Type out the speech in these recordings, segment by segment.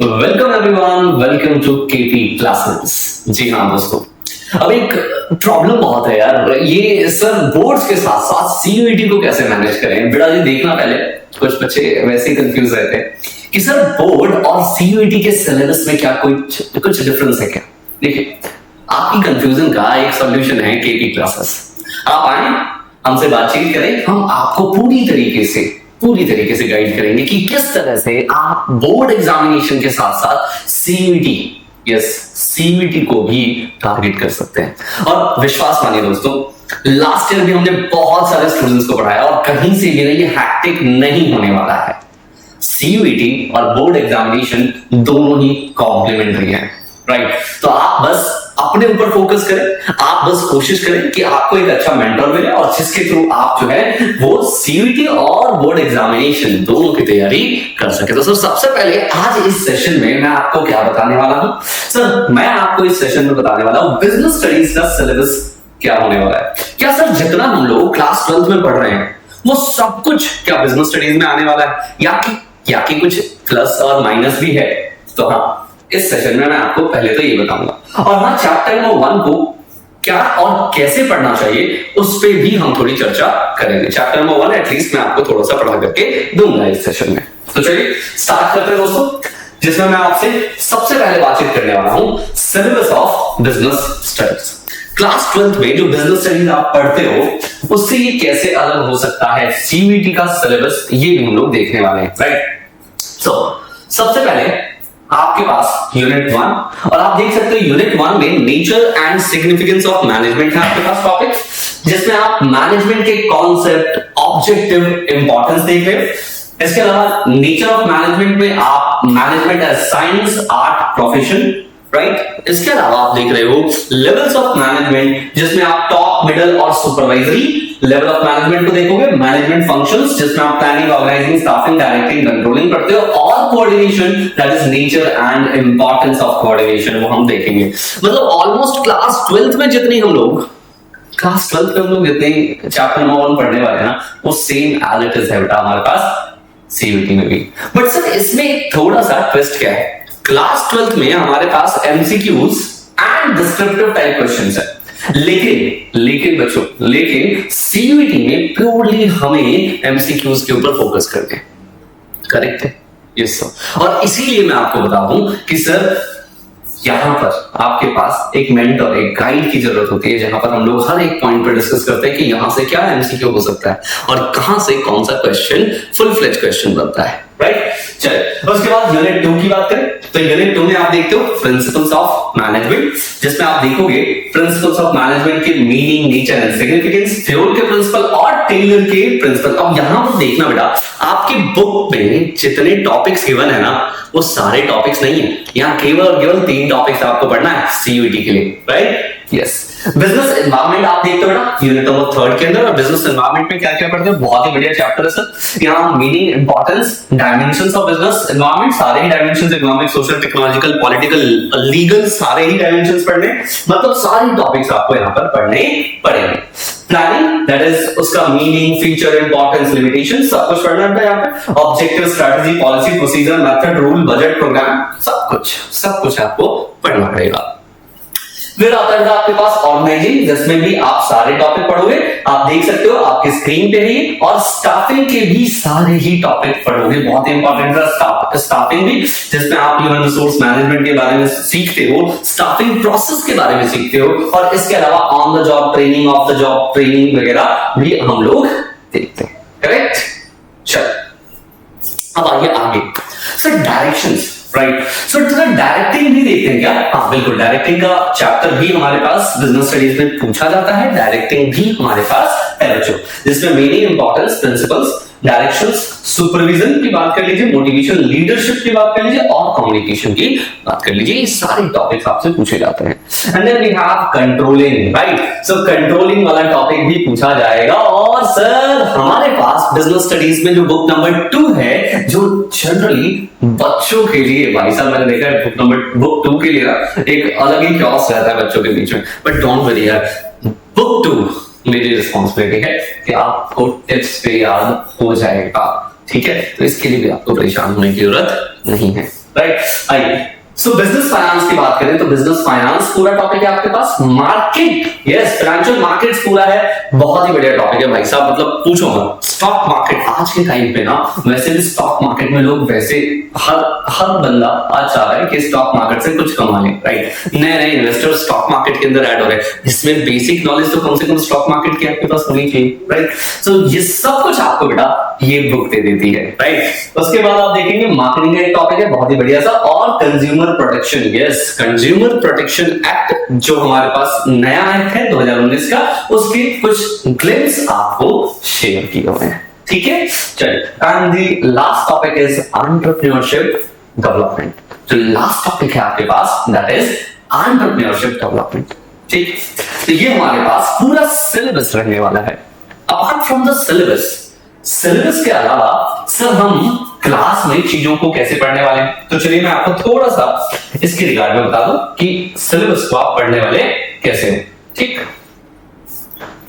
Welcome everyone, welcome to KP classes. जी हाँ दोस्तों, अब एक प्रॉब्लम बहुत है यार, ये सर बोर्ड्स के साथ साथ सीयूईटी को कैसे मैनेज करें। बेटा जी देखना, पहले कुछ बच्चे वैसे ही कंफ्यूज रहते हैं कि सर बोर्ड और सीयूईटी के सिलेबस में क्या कुछ डिफरेंस है क्या। देखिए, आपकी कंफ्यूजन का एक सॉल्यूशन है केपी क्लासेस। आप आए, हमसे बातचीत करें, हम आपको पूरी तरीके से गाइड करेंगे कि किस तरह से आप बोर्ड एग्जामिनेशन के साथ साथ सीयूईटी को भी टारगेट कर सकते हैं। और विश्वास मानिए दोस्तों, लास्ट ईयर भी हमने बहुत सारे स्टूडेंट्स को पढ़ाया और कहीं से भी ये हैक्टिक नहीं होने वाला है। सीयूईटी और बोर्ड एग्जामिनेशन दोनों ही कॉम्प्लीमेंट्री है, राइट। तो आप बस अपने ऊपर फोकस करें, आप बस कोशिश करें कि आपको एक अच्छा मेंटर मिले और जिसके थ्रू आप जो है वो सीयूईटी और बोर्ड एग्जामिनेशन दोनों की तैयारी कर सके। तो सर सबसे पहले आज इस सेशन में मैं आपको क्या बताने वाला हूं। सर मैं आपको इस सेशन में बताने वाला हूं बिजनेस स्टडीज का सिलेबस क्या होने वाला है। क्या सर जितना हम लोग क्लास 12 में पढ़ रहे हैं वो सब कुछ क्या बिजनेस स्टडीज में आने वाला है, या कि कुछ प्लस और माइनस भी है। तो हाँ, इस सेशन में मैं आपको पहले तो ये बताऊंगा, और हाँ चैप्टर नंबर 1 को क्या और कैसे पढ़ना चाहिए उस पे भी हम थोड़ी चर्चा करेंगे। चैप्टर नंबर 1 एटलीस्ट मैं आपको थोड़ा सा पढ़ा करके दूंगा इस सेशन में। तो चलिए स्टार्ट करते हैं दोस्तों, जिसमें मैं आपसे सबसे पहले बातचीत करने वाला हूं syllabus of business studies. Class 12 में जो बिजनेस स्टडीज आप पढ़ते हो उससे ये कैसे अलग हो सकता है सीयूईटी का सिलेबस, ये भी हम लोग देखने वाले हैं, राइट। सबसे पहले आपके पास यूनिट 1, और आप देख सकते हो यूनिट 1 में nature and significance of management है आपके पास टॉपिक, जिसमें आप मैनेजमेंट के कॉन्सेप्ट, ऑब्जेक्टिव, इंपॉर्टेंस देख रहे हो। इसके अलावा नेचर ऑफ मैनेजमेंट में आप management as science, art, profession, right. इसके अलावा आप देख रहे हो लेवल्स ऑफ मैनेजमेंट, जिसमें आप टॉप, मिडिल और सुपरवाइजरी लेवल ऑफ मैनेजमेंट को देखोगे। मैनेजमेंट फंक्शंस, जिसमें आप planning, organising, staffing, directing, controlling पढ़ते हो, और coordination, that is nature and importance of coordination, वो हम देखेंगे। मतलब ऑलमोस्ट क्लास 12 में जितने हम लोग जितने चैप्टर नंबर 1 पढ़ने वाले हैं ना, वो सेम एज इट इज है बेटा हमारे पास सीयूईटी में भी। बट सर इसमें थोड़ा सा ट्विस्ट क्या है, क्लास 12 में हमारे पास MCQs and descriptive type questions है, लेकिन बच्चों सीयूईटी में प्योरली हमें एमसीक्यूज के ऊपर फोकस करते हैं, करेक्ट है? Yes sir. और इसीलिए मैं आपको बता दूं कि सर यहां पर आपके पास एक मेंटर, एक गाइड की जरूरत होती है, जहां पर हम लोग हर एक पॉइंट पर डिस्कस करते हैं कि यहां से क्या एमसीक्यू हो सकता है और कहां से कौन सा क्वेश्चन फुल फ्लेज क्वेश्चन बनता है, राइट। चलिए उसके बाद यूनिट 2 की बात करें तो यूनिट 2 में आप देखते हो प्रिंसिपल्स ऑफ मैनेजमेंट, जिसमें आप देखोगे प्रिंसिपल्स ऑफ मैनेजमेंट के meaning, nature and significance, Fayol के प्रिंसिपल और टेलर के प्रिंसिपल। अब यहां पर देखना बेटा, आपकी बुक में जितने टॉपिक्स गिवन है ना, वो सारे टॉपिक्स नहीं है, यहाँ केवल 3 टॉपिक्स आपको पढ़ना है सीयूईटी के लिए, राइट। यस, बिजनेस एनवायरनमेंट आप देखते हो बेटा यूनिट नंबर 3 के अंदर, और बिजनेस एनवायरनमेंट में क्या क्या पढ़ते हो, बहुत ही बढ़िया चैप्टर है सर। यहाँ meaning, importance, dimensions of business environment, सारे ही dimensions, economic, social, technological, political, legal, सारे ही डायमेंशंस पढ़ने, मतलब सारे टॉपिक्स आपको यहाँ पर पढ़ने पड़ेंगे। प्लानिंग, दैट इज उसका मीनिंग, फीचर, इंपॉर्टेंस, लिमिटेशन, सब कुछ पढ़ना है यहाँ पे। Objective, strategy, policy, procedure, method, rule, budget, programme, सब कुछ आपको पढ़ना पड़ेगा। फिर आता है आपके पास ऑर्गेनाइजिंग, जिसमें भी आप सारे टॉपिक पढ़ोगे, आप देख सकते हो आपके स्क्रीन पे ही, और स्टाफिंग के भी सारे ही टॉपिक पढ़ोगे, बहुत इंपॉर्टेंट है स्टाफिंग भी, जिसमें आप ह्यूमन रिसोर्स मैनेजमेंट के बारे में सीखते हो, स्टाफिंग प्रोसेस के बारे में सीखते हो, और इसके अलावा on the job training, of the job training वगैरह भी हम लोग देखते हैं, करेक्ट। चल अब आइए आगे, सर डायरेक्शंस, राइट। सो डायरेक्टिंग भी देखते हैं क्या? हाँ बिल्कुल, डायरेक्टिंग का चैप्टर भी हमारे पास बिजनेस स्टडीज में पूछा जाता है, डायरेक्टिंग भी हमारे पास है बच्चों, जिसमें meaning, importance, principles, directions, supervision की बात कर लीजिए, मोटिवेशन, लीडरशिप की बात कर लीजिए, और कम्युनिकेशन की बात कर लीजिए, ये सारे टॉपिक्स आपसे पूछे जाते हैं। And then we have controlling, right. So controlling वाला टॉपिक भी पूछा जाएगा, और सर हमारे पास बिजनेस स्टडीज में जो बुक नंबर 2 है, जो जनरली बच्चों के लिए, भाई साहब मैंने देखा है बुक 2 के लिए ना एक अलग ही क्लास रहता है बच्चों के बीच में, बट डोंट वरी यार, बुक 2 मेरी रिस्पॉन्सिबिलिटी है कि आपको टिप्स पे याद हो जाएगा, ठीक है। तो इसके लिए भी आपको परेशान होने की जरूरत नहीं है। राइट। आइए, सो बिजनेस फाइनेंस की बात करें तो बिजनेस फाइनेंस पूरा टॉपिक है आपके पास। मार्केट, यस, फाइनेंशियल मार्केट्स पूरा है। बहुत ही बढ़िया टॉपिक है भाई साहब, मतलब पूछो मत। स्टॉक मार्केट आज के टाइम पे ना, वैसे भी स्टॉक मार्केट में लोग वैसे हर बंदा आज चाह रहा है कि स्टॉक मार्केट से कुछ कमा ले, राइट। नए नए इन्वेस्टर स्टॉक मार्केट के अंदर ऐड हो रहे हैं। इसमें बेसिक नॉलेज तो कम से कम स्टॉक मार्केट की आपके पास होनी चाहिए, राइट। सो ये सब कुछ आपको बेटा ये बुक दे देती है, राइट। उसके बाद आप देखेंगे मार्केटिंग का एक टॉपिक है बहुत ही बढ़िया सा, और consumer protection, yes, consumer protection act जो हमारे पास नया एक्ट है 2019 का, उसके कुछ ग्लिम्स आपको शेयर किए हुए हैं, ठीक है। चलिए, and the last topic is entrepreneurship development. जो लास्ट टॉपिक है आपके पास दैट इज एंटरप्रेन्योरशिप डेवलपमेंट, ठीक। तो ये हमारे पास पूरा सिलेबस रहने वाला है। अपार्ट फ्रॉम द सिलेबस के अलावा सर हम क्लास में चीजों को कैसे पढ़ने वाले हैं, तो चलिए मैं आपको थोड़ा सा इसके रिगार्ड में बता दूं कि सिलेबस को आप पढ़ने वाले कैसे हैं, ठीक।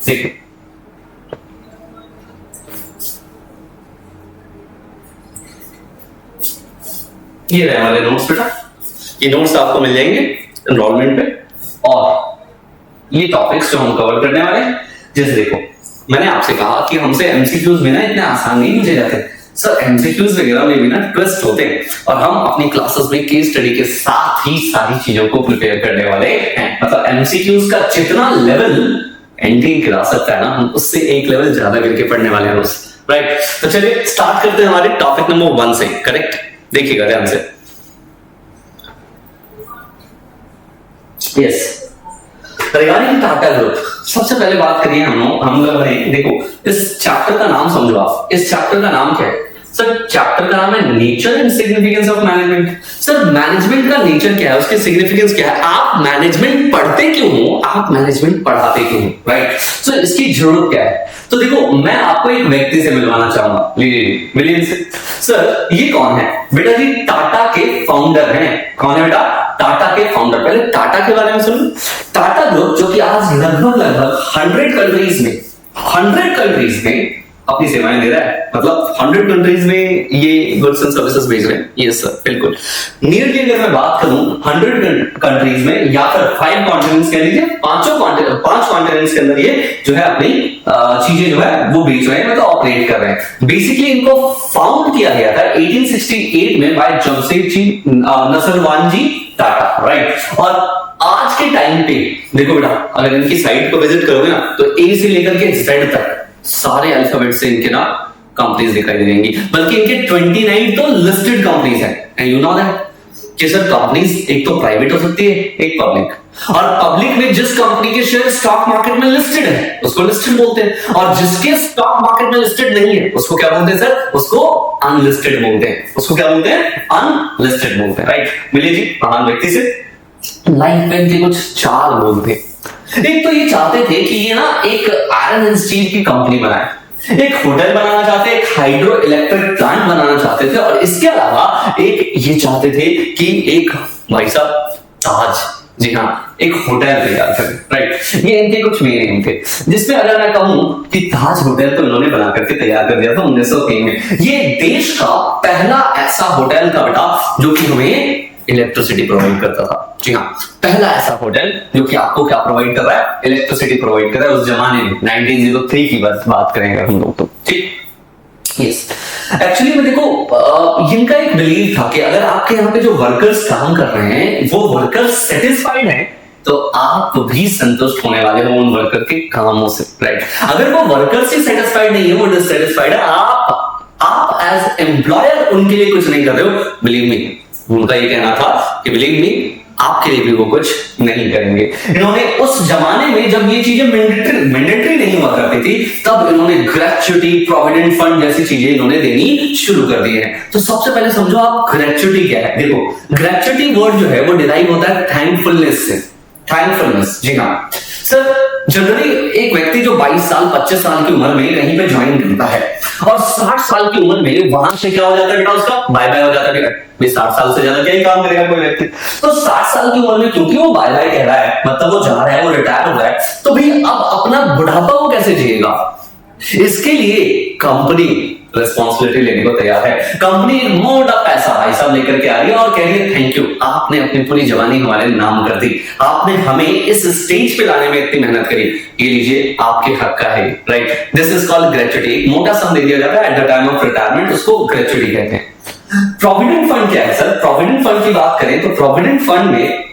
देखिए, ये रहे हमारे नोट्स बेटा। ये नोट्स आपको मिल जाएंगे एनरोलमेंट पे, और ये टॉपिक्स जो हम कवर करने वाले हैं, जैसे देखो मैंने आपसे कहा कि हमसे एमसीक्यूज में ना इतने आसान नहीं पूछे जाते सर, एमसीक्यूज वगैरह में भी ना ट्विस्ट होते हैं, और हम अपनी क्लासेस में केस स्टडी के साथ ही सारी चीजों को प्रिपेयर करने वाले हैं। मतलब एमसीक्यूज का जितना लेवल एनटीए गिरा सकता है ना, हम उससे एक लेवल ज्यादा करके पढ़ने वाले हैं रोज, राइट। तो चलिए स्टार्ट करते हैं हमारे टॉपिक नंबर 1 से, करेक्ट। देखिएगा ध्यान से, यस, रिगार्डिंग टाटा ग्रुप। सबसे पहले बात करिए हम लोग ने, देखो इस चैप्टर का नाम समझो आप। इस चैप्टर का नाम क्या है सर? चैप्टर का नाम है nature and significance of management. Sir management का नेचर क्या है, उसकी सिग्निफिकेंस क्या है, आप मैनेजमेंट पढ़ते क्यों हो, आप मैनेजमेंट पढ़ाते क्यों हो, राइट। सो इसकी जरूरत क्या है? तो देखो मैं आपको एक व्यक्ति से मिलवाना चाहूंगा, लीजिए मिलिए इनसे। सर ये कौन है बेटा जी? टाटा के फाउंडर हैं। कौन है बेटा? टाटा के फाउंडर। पहले टाटा के बारे में सुनो। टाटा ग्रुप जो कि आज लगभग 100 कंट्रीज में अपनी सेवाएं दे रहा है, मतलब 100 कंट्रीज में ये गुड्स एंड सर्विसेज भेज रहे हैं। यस सर, बिल्कुल। नियरली अगर मैं बात करूं 100 कंट्रीज में, या फिर 5 कॉन्टिनेंट्स कह लीजिए, 5 कॉन्टिनेंट्स के अंदर ये जो है अपनी चीजें जो है वो बेच रहे हैं, मतलब ऑपरेट कर रहे हैं। बेसिकली इनको फाउंड किया गया था 1868 में बाय जमशेदजी नसरवानजी टाटा, राइट। और आज के टाइम पे देखो बेटा, अगर इनकी साइट को विजिट करोगे ना, तो ए से लेकर के जेड तक सारे अल्फाबेट से इनके ना कंपनीज दिखाई दे देंगी, बल्कि इनके 29 तो लिस्टेड कंपनीज हैं। एंड यू नो दैट कि सर कंपनीज एक तो प्राइवेट हो सकती है, एक पब्लिक, और पब्लिक में जिस कंपनी के शेयर स्टॉक मार्केट में लिस्टेड है उसको लिस्टेड बोलते हैं, और जिसके स्टॉक मार्केट में लिस्टेड नहीं है उसको क्या बोलते हैं सर? उसको अनलिस्टेड बोलते हैं। उसको क्या बोलते हैं? अनलिस्टेड बोलते हैं, राइट। मिलिए जी महान व्यक्ति से। लाइफ में इनके कुछ 4 गोल थे। एक तो ये चाहते थे कि ये ना एक आयरन एंड स्टील की कंपनी बनाए, एक होटल बनाना चाहते, एक हाइड्रो इलेक्ट्रिक प्लांट बनाना चाहते थे, और इसके अलावा एक ये चाहते थे कि एक भाई साहब ताज, जी हाँ, एक होटल तैयार करें, राइट। ये इनके कुछ मेन एम थे, जिसमें अगर मैं कहूं कि ताज होटल तो इन्होंने बना करके तैयार कर दिया था 1903 में। ये देश का पहला ऐसा होटल था बेटा जो कि हमें इलेक्ट्रिसिटी प्रोवाइड करता था। जी हाँ, पहला ऐसा होटल जो कि आपको क्या प्रोवाइड कर रहा है? इलेक्ट्रिसिटी प्रोवाइड कर रहा है। उस जमाने में 1903 की बात करेंगे हम लोग तो, ठीक। यस, एक्चुअली में देखो इनका एक बिलीव था कि अगर आपके यहाँ पे जो वर्कर्स काम कर रहे हैं वो वर्कर्स सेटिस्फाइड हैं, तो आप भी संतुष्ट होने वाले हो उन वर्कर के कामों से, राइट। अगर वो वर्कर्स ही सेटिस्फाइड नहीं है, वो डिससेटिस्फाइड है, आप एज एम्प्लॉयर उनके लिए कुछ नहीं कर रहे हो, बिलीव मी। उनका ये कहना था कि बिलीव मी, आपके लिए भी वो कुछ नहीं करेंगे। इन्होंने उस जमाने में जब ये चीजें मैंडेटरी नहीं हुआ करती थी, तब इन्होंने ग्रेच्युटी, प्रोविडेंट फंड जैसी चीजें इन्होंने देनी शुरू कर दी है। तो सबसे पहले समझो आप ग्रेच्युटी क्या है। देखो ग्रेच्युटी वर्ड जो है वो डिराइव होता है थैंकफुलनेस से। थैंकफुलनेस, जी हाँ सर। जनरली एक व्यक्ति जो 22 साल 25 साल की उम्र में कहीं पे ज्वाइन करता है, और 60 साल की उम्र में वहां से क्या हो जाता है बेटा? उसका बाय बाय हो जाता है। 60 साल से ज्यादा क्या ही काम करेगा कोई व्यक्ति? तो 60 साल की उम्र में क्योंकि वो बाय बाय कह रहा है, मतलब वो जा रहा है, वो रिटायर हो रहा है, तो भाई अब अपना बुढ़ापा वो कैसे जिएगा? इसके लिए कंपनी रिस्पॉन्सिबिलिटी लेने को तैयार है। कंपनी मोटा पैसा भाई साहब लेकर के आ रही है और कह रही है थैंक यू, आपने अपनी पूरी जवानी हमारे नाम कर दी, आपने हमें इस स्टेज पे लाने में इतनी मेहनत करी, ये लीजिए आपके हक का है, right. This is called gratuity. एक मोटा सम दे दिया जाता है at the time of retirement, उसको ग्रेच्युटी कहते हैं। प्रोविडेंट फंड क्या है सर? प्रोविडेंट फंड की बात करें तो प्रोविडेंट फंड में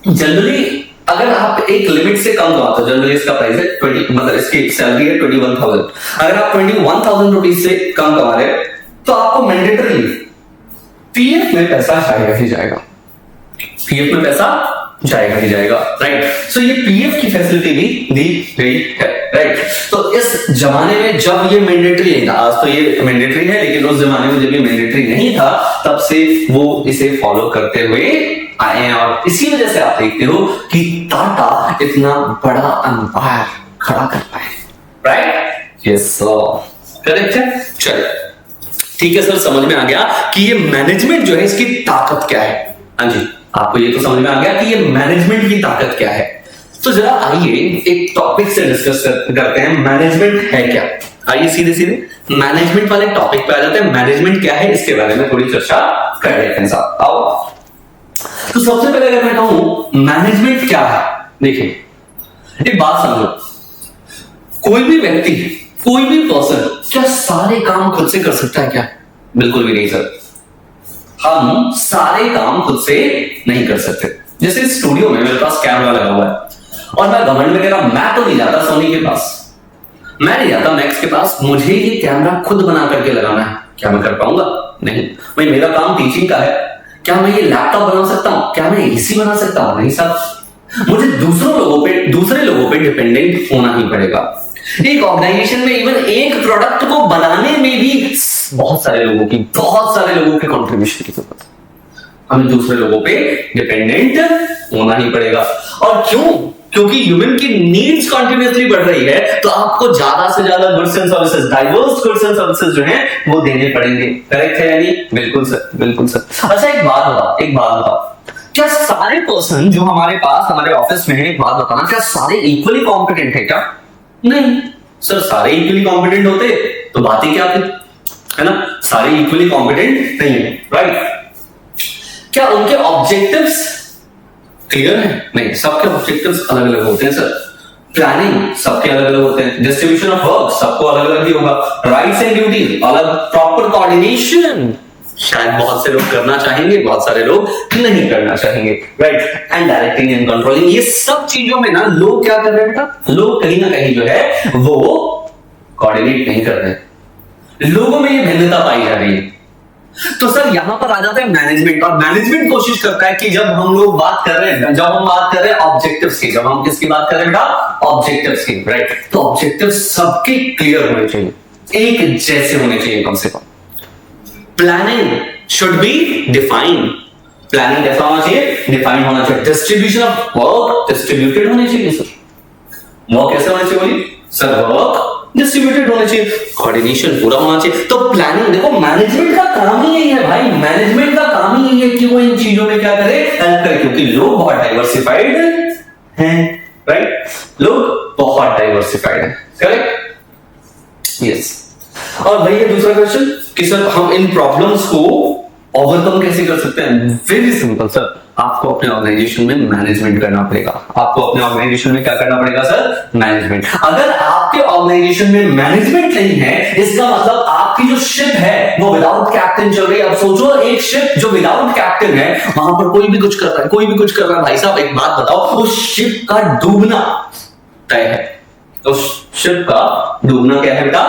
जनरली अगर आप एक लिमिट से कम कमाते हो, जनरली इसका प्राइस है 20, मतलब इसकी सैलरी है 21,000, अगर आप 21,000 रुपीज से कम कमा रहे हैं तो आपको मैंडेटरी पीएफ में पैसा जाएगा ही जाएगा, पीएफ में पैसा जाएगा ही जाएगा, राइट। सो ये पीएफ की फैसिलिटी भी दी गई है, राइट। तो इस जमाने में जब ये मैंडेटरी है, आज तो ये मैंडेटरी है, लेकिन उस जमाने में जब ये मैंडेटरी नहीं था तब से वो इसे फॉलो करते हुए आए हैं और इसी वजह से आप देखते हो कि टाटा इतना बड़ा एम्पायर खड़ा कर पाए, राइट। यस करेक्ट है। चलिए ठीक है सर, समझ में आ गया कि ये मैनेजमेंट जो है इसकी ताकत क्या है। हाँ जी, आपको ये तो समझ में आ गया कि ये मैनेजमेंट की ताकत क्या है। तो जरा आइए एक टॉपिक से डिस्कस करते हैं, मैनेजमेंट है क्या। आइए सीधे सीधे मैनेजमेंट वाले टॉपिक पे आ जाते हैं। मैनेजमेंट क्या है इसके बारे में थोड़ी चर्चा कर लेते हैं साहब, आओ। तो सबसे पहले अगर मैं कहूं मैनेजमेंट क्या है, देखिए एक बात समझो, कोई भी व्यक्ति, कोई भी पर्सन क्या सारे काम खुद से कर सकता है क्या? बिल्कुल भी नहीं सर, हम सारे काम खुद से नहीं कर सकते। जैसे स्टूडियो में मेरे पास कैमरा लगा हुआ है और मैं घमंड में कह रहा मैं तो नहीं जाता सोनी के पास, मैं नहीं जाता मैक्स के पास, मुझे ये कैमरा खुद बना करके लगाना है, क्या मैं कर पाऊंगा? नहीं। भाई मेरा काम टीचिंग का है, क्या मैं ये लैपटॉप बना सकता हूं? क्या मैं एसी बना सकता हूं? नहीं साहब, मुझे दूसरे लोगों पे डिपेंडेंट होना ही पड़ेगा। एक ऑर्गेनाइजेशन में इवन एक प्रोडक्ट को बनाने में भी बहुत सारे लोगों के कंट्रीब्यूशन की जरूरत है, हमें दूसरे लोगों पे डिपेंडेंट होना ही पड़ेगा। और क्यों? क्योंकि ह्यूमन की नीड्स कंटिन्यूअसली बढ़ रही है, तो आपको ज्यादा से ज्यादा goods and services, diverse goods and services जो हैं वो देने पड़ेंगे। करेक्ट है यानी? बिल्कुल सर, बिल्कुल सर। अच्छा एक बात बताओ, क्या सारे पर्सन जो हमारे पास हमारे ऑफिस में है, एक बात बताना, क्या सारे इक्वली कॉम्पिटेंट है क्या? नहीं सर, सारे इक्वली कॉम्पिटेंट होते तो बात ही क्या थी, है ना? सारे इक्वली कॉम्पिटेंट नहीं है, राइट। क्या उनके ऑब्जेक्टिव्स क्लियर है? नहीं, सबके ऑब्जेक्टिव्स अलग अलग होते हैं सर। प्लानिंग सबके अलग अलग होते हैं, डिस्ट्रीब्यूशन ऑफ वर्क सबको अलग अलग ही होगा, राइट्स एंड ड्यूटीज अलग, प्रॉपर कोऑर्डिनेशन शायद बहुत से लोग करना चाहेंगे, बहुत सारे लोग नहीं करना चाहेंगे, right. And directing and controlling, ये सब चीजों में ना लोग क्या कर रहे हैं बेटा? लोग कहीं ना कहीं जो है वो कोऑर्डिनेट नहीं कर रहे, लोगों में ये भिन्नता पाई जा रही है। तो सर यहां पर आ जाता है मैनेजमेंट, और मैनेजमेंट कोशिश करता है कि जब हम बात कर रहे हैं ऑब्जेक्टिव्स की, जब हम किसकी बात कर रहे हैं बेटा? ऑब्जेक्टिव्स की, राइट। तो ऑब्जेक्टिव सबके क्लियर होने चाहिए, एक जैसे होने चाहिए कम से कम। Planning should be defined, planning कैसा होना चाहिए? डिफाइंड होना चाहिए। डिस्ट्रीब्यूशन ऑफ वर्क डिस्ट्रीब्यूटेड होने चाहिए सर, वर्क कैसे होना चाहिए बोलिए सर? वर्क डिस्ट्रीब्यूटेड होने चाहिए, कोऑर्डिनेशन पूरा होना चाहिए। तो प्लानिंग, देखो मैनेजमेंट का काम ही यही है भाई, मैनेजमेंट का काम ही यही है कि वो इन चीजों में क्या करे? हेल्प करे, क्योंकि लोग बहुत डाइवर्सिफाइड हैं, राइट। लोग बहुत डाइवर्सिफाइड हैं, करेक्ट? यस। और भाई ये दूसरा क्वेश्चन कि सर हम इन प्रॉब्लम्स को ओवरकम कैसे कर सकते हैं? वेरी सिंपल सर, आपको अपने ऑर्गेनाइजेशन में मैनेजमेंट करना पड़ेगा। आपको अपने ऑर्गेनाइजेशन में क्या करना पड़ेगा सर? मैनेजमेंट। अगर आपके ऑर्गेनाइजेशन में मैनेजमेंट नहीं है, इसका मतलब आपकी जो शिप है वो विदाउट कैप्टन चल रही है। अब सोचो एक शिप जो विदाउट कैप्टन है, वहां पर कोई भी कुछ कर रहा है, कोई भी कुछ कर रहा है, भाई साहब एक बात बताओ, उस शिप का डूबना तय है, उस शिप का डूबना क्या है बेटा?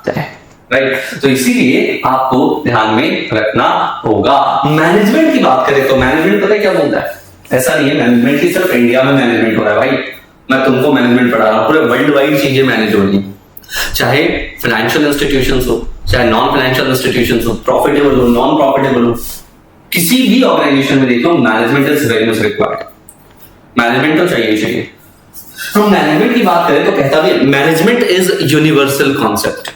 तय है, राइट। तो इसीलिए आपको ध्यान में रखना होगा। मैनेजमेंट की बात करें तो मैनेजमेंट पता है क्या बोलता है? ऐसा नहीं है मैनेजमेंट की सिर्फ इंडिया में मैनेजमेंट हो रहा है भाई, मैं तुमको मैनेजमेंट पढ़ा रहा हूं, पूरे वर्ल्ड वाइड चीजें मैनेज हो रही, चाहे फाइनेंशियल इंस्टीट्यूशंस हो, चाहे नॉन फाइनेंशियल इंस्टीट्यूशंस हो, प्रॉफिटेबल हो, नॉन प्रॉफिटेबल हो, किसी भी ऑर्गेनाइजेशन में देखो management is very much required, management तो चाहिए ही चाहिए। हम मैनेजमेंट की बात करें तो कहता भी मैनेजमेंट इज यूनिवर्सल कॉन्सेप्ट,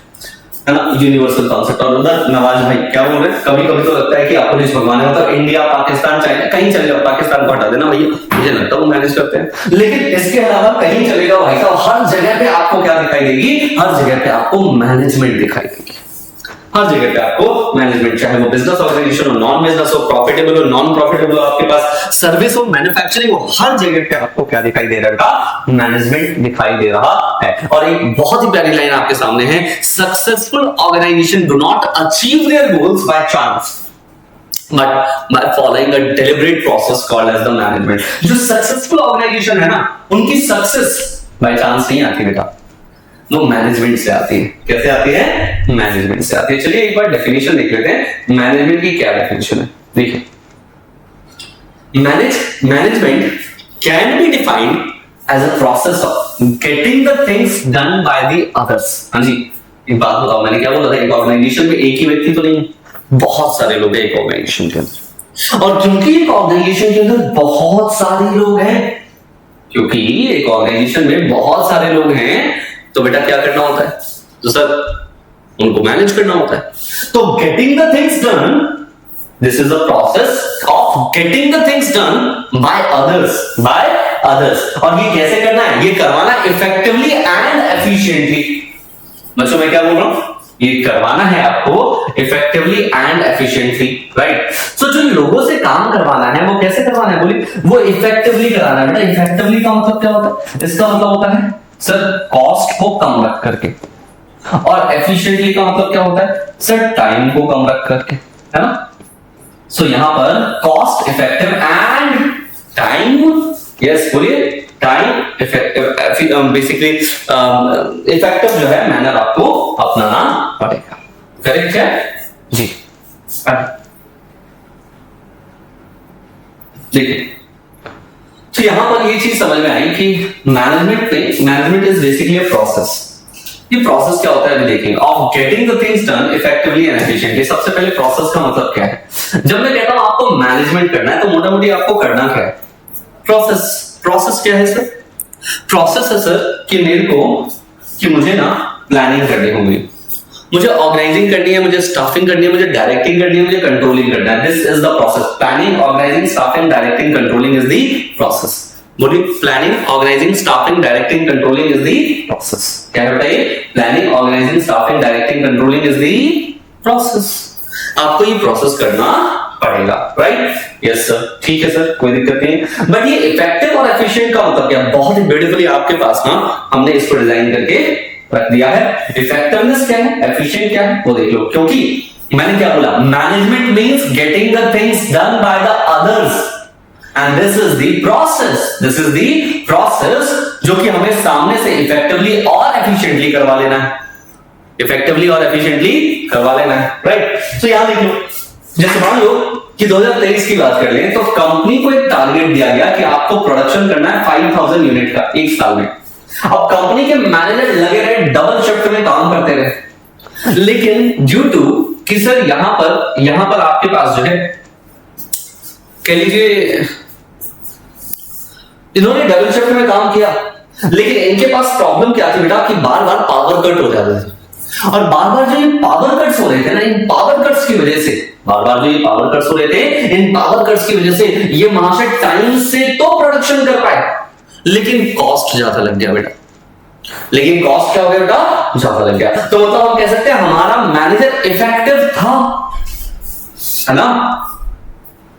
है ना? Universal concept. और उधर नवाज भाई क्या बोल रहे हैं? कभी कभी तो लगता है कि आपको जिस भगवान है, मतलब इंडिया, पाकिस्तान, चाइना, कहीं चले जाओ, पाकिस्तान को हटा देना भैया, मुझे लगता है वो मैनेज करते हैं, लेकिन इसके अलावा कहीं चले जाओ भाई साहब, हर जगह पे आपको क्या दिखाई देगी? हर जगह पे आपको मैनेजमेंट दिखाई देगी। हर जगह पे आपको मैनेजमेंट, चाहे वो बिजनेस ऑर्गेनाइजेशन हो, नॉन बिजनेस हो, प्रॉफिटेबल हो, नॉन प्रॉफिटेबल हो, आपके पास सर्विस हो, मैन्युफैक्चरिंग हो, हर जगह पे आपको क्या दिखाई दे रहा है? मैनेजमेंट दिखाई दे रहा है। और एक बहुत ही प्यारी लाइन आपके सामने है, successful organisation do not achieve their goals by chance but by following a deliberate process called as the management। जो सक्सेसफुल ऑर्गेनाइजेशन है ना, उनकी सक्सेस बाय चांस नहीं आती बेटा, वो मैनेजमेंट से आती है। कैसे आती है? मैनेजमेंट से आती है। चलिए एक बार डेफिनेशन देख लेते हैं, मैनेजमेंट की क्या डेफिनेशन है। देखिए, management can be defined as a process of getting the things done by the others. हाँ जी, एक बात बताओ, मैंने क्या बोला था? एक ऑर्गेनाइजेशन में एक ही व्यक्ति तो नहीं, बहुत सारे लोग हैं एक ऑर्गेनाइजेशन के अंदर। और क्योंकि एक ऑर्गेनाइजेशन के अंदर बहुत सारे लोग हैं, क्योंकि एक ऑर्गेनाइजेशन में बहुत सारे लोग हैं, तो बेटा क्या करना होता है? तो सर उनको मैनेज करना होता है। तो getting the things done, this is the process of getting the things done by others. और ये कैसे करना है? ये करवाना इफेक्टिवली एंड एफिशिएंटली। बच्चों मैं क्या बोल रहा हूं? ये करवाना है आपको इफेक्टिवली एंड एफिशिएंटली, राइट। सो जो लोगों से काम करवाना है वो कैसे करवाना है? बोलिए, वो इफेक्टिवली कराना है। बेटा इफेक्टिवली का मतलब क्या होता है? इसका मतलब होता है सर कॉस्ट को कम रख करके, और एफिशिएंटली का मतलब क्या होता है? सर टाइम को कम रख करके, है ना। सो यहां पर cost effective and time, yes बोलिए, टाइम इफेक्टिव, बेसिकली इफेक्टिव जो है मैनर आपको अपनाना पड़ेगा। करेक्ट है जी। देखिए, तो यहां पर ये चीज समझ में आई कि management is basically a process. ये प्रोसेस क्या होता है अभी देखेंगे, of getting the things done effectively and efficiently. सबसे पहले प्रोसेस का मतलब क्या है? जब मैं कहता हूं आपको मैनेजमेंट करना है, तो मोटा मोटी आपको करना क्या है? प्रोसेस क्या है सर? प्रोसेस है सर कि मुझे ना प्लानिंग करनी होगी, मुझे ऑर्गेनाइजिंग करनी है, मुझे स्टाफिंग करनी है, मुझे डायरेक्टिंग करनी है, मुझे कंट्रोलिंग करना है। This is the process. Planning, organising, staffing, directing, controlling is the process. बोलिए, planning, organising, staffing, directing, controlling is the process. क्या है बताइए? Planning, organising, staffing, directing, controlling is the process. आपको ये प्रोसेस करना पड़ेगा, राइट? यस सर, ठीक है सर, कोई दिक्कत नहीं। बट ये इफेक्टिव और एफिशिएंट का मतलब क्या? बहुत ही ब्यूटीफुली आपके पास ना हमने इसको डिजाइन करके रख दिया है। इफेक्टिवनेस क्या है, एफिशिएंट क्या है, वो देख लो। क्योंकि मैंने क्या बोला? Management means getting the things done by the others, and this is the process जो कि हमें सामने से इफेक्टिवली और एफिशिएंटली करवा लेना है। इफेक्टिवली और एफिशिएंटली करवा लेना है, राइट। तो यहां देख लो, जैसे मान लो कि 2023 की बात कर लें, तो कंपनी को एक टारगेट दिया गया कि आपको प्रोडक्शन करना है 5000 यूनिट का एक साल में। अब कंपनी के मैनेजर लगे रहे डबल शिफ्ट में काम करते रहे, लेकिन ड्यू टू कि सर यहां पर आपके पास जो है, कह लीजिए इन्होंने डबल शिफ्ट में काम किया, लेकिन इनके पास प्रॉब्लम क्या थी बेटा? कि बार बार पावर कट हो जाता था। और बार बार जो ये पावर कट्स हो रहे थे ना, इन पावर कट्स की वजह से, बार बार जो ये पावर कट्स हो रहे थे, इन पावर कट्स की वजह से ये महाशय टाइम से तो प्रोडक्शन कर पाए, लेकिन कॉस्ट ज्यादा लग गया बेटा। लेकिन कॉस्ट क्या हो गया बेटा? ज्यादा लग गया। तो मतलब हम कह सकते हैं हमारा मैनेजर इफेक्टिव था, है ना,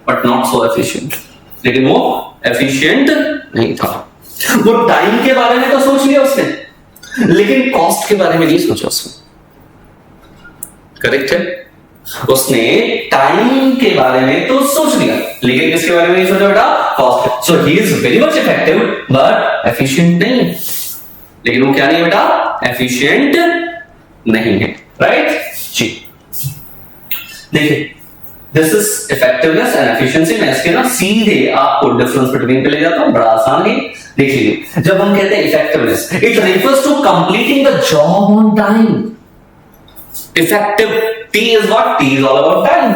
बट नॉट सो एफिशिएंट। लेकिन वो एफिशिएंट नहीं था। वो टाइम के बारे में तो सोच लिया उसने, लेकिन कॉस्ट के बारे में नहीं सोचा उसने। करेक्ट है? उसने टाइम के बारे में तो सोच लिया, लेकिन किसके बारे में नहीं सोचा बेटा? Cost. So he is very much effective but efficient नहीं। लेकिन वो क्या नहीं है बेटा? एफिशिएंट नहीं है, राइट जी। देखिए, this is effectiveness and efficiency. मैं इसके ना सीधे आपको डिफरेंस बिटवीन पे ले जाता हूं, बड़ा आसान है। देख लीजिए, जब हम कहते हैं effectiveness, it refers to completing the job on time. Effective T is what? T is all about time.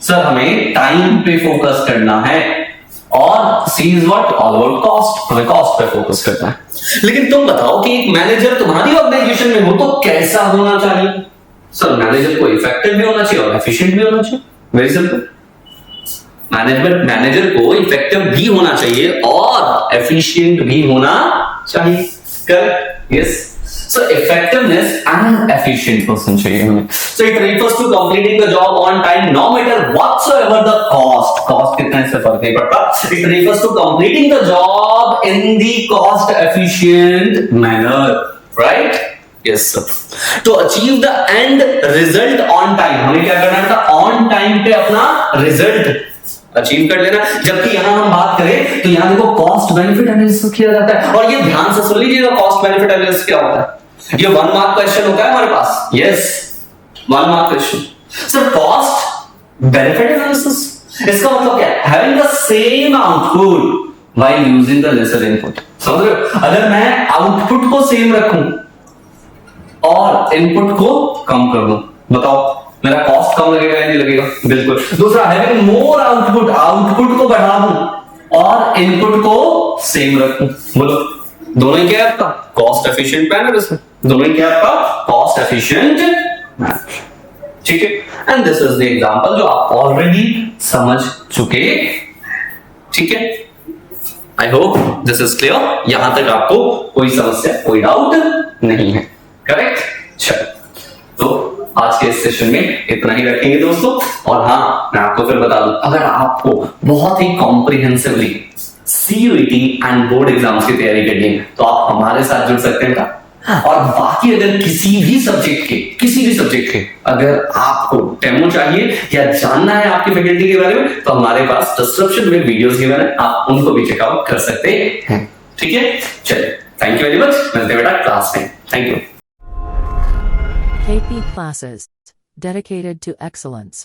Sir हमें टाइम पे फोकस करना है, और C is what? All about cost. हमें कॉस्ट पे फोकस करना है। लेकिन तुम बताओ कि एक मैनेजर तुम्हारी ऑर्गेनाइजेशन में हो तो कैसा होना चाहिए? सर मैनेजर को इफेक्टिव भी होना चाहिए और एफिशिएंट भी होना चाहिए। Very simple. मैनेजर को इफेक्टिव भी होना चाहिए और एफिशिएंट भी होना चाहिए। Correct? Yes. So effectiveness and efficient person चाहिए हमें. So it refers to completing the job on time, no matter whatsoever the cost. Cost कितना इससे फर्क नहीं पड़ता. It refers to completing the job in the cost efficient manner, right? Yes sir. To achieve the end result on time, हमें क्या करना था? On time पे अपना result अचीव कर लेना. जबकि यहां हम बात करें तो यहां देखो कॉस्ट बेनिफिट एनालिसिस किया जाता है. और ये ध्यान से सुन लीजिएगा, कॉस्ट बेनिफिट एनालिसिस क्या होता है. ये 1 मार्क क्वेश्चन होता है हमारे पास. Yes, 1 mark question. Sir cost benefit analysis इसका मतलब क्या है? Having the same output while using the lesser input. समझ रहे हो? अगर मैं आउटपुट को सेम रखूं और इनपुट को कम कर दूं, बताओ मेरा कॉस्ट कम लगेगा या नहीं लगेगा? बिल्कुल. दूसरा, हैविंग मोर आउटपुट, आउटपुट को बढ़ा दूं और इनपुट को सेम रखूं, बोलो दोनों ही क्या है आपका? Cost efficient manner. इसमें दोनों ही क्या है आपका? Cost efficient manner. ठीक है. And this is the example जो आप ऑलरेडी समझ चुके. ठीक है. I hope this is clear. यहां तक आपको कोई समस्या, कोई डाउट नहीं है. करेक्ट. चलो, तो आज के इस सेशन में इतना ही रखेंगे दोस्तों. और हाँ, मैं आपको फिर बता दूं, अगर आपको बहुत ही comprehensively CUET and board exams की तैयारी करनी है तो आप हमारे साथ जुड़ सकते हैं. और बाकी अगर किसी भी सब्जेक्ट के अगर आपको डेमो चाहिए या जानना है आपकी फैकल्टी के बारे में तो हमारे पास डिस्क्रिप्शन में वीडियोस गिवन है, आप उनको भी चेकआउट कर सकते हैं. ठीक है. चलिए, थैंक यू वेरी मच. मिलते हैं बेटा क्लास में. Thank you. KP Classes, dedicated to excellence.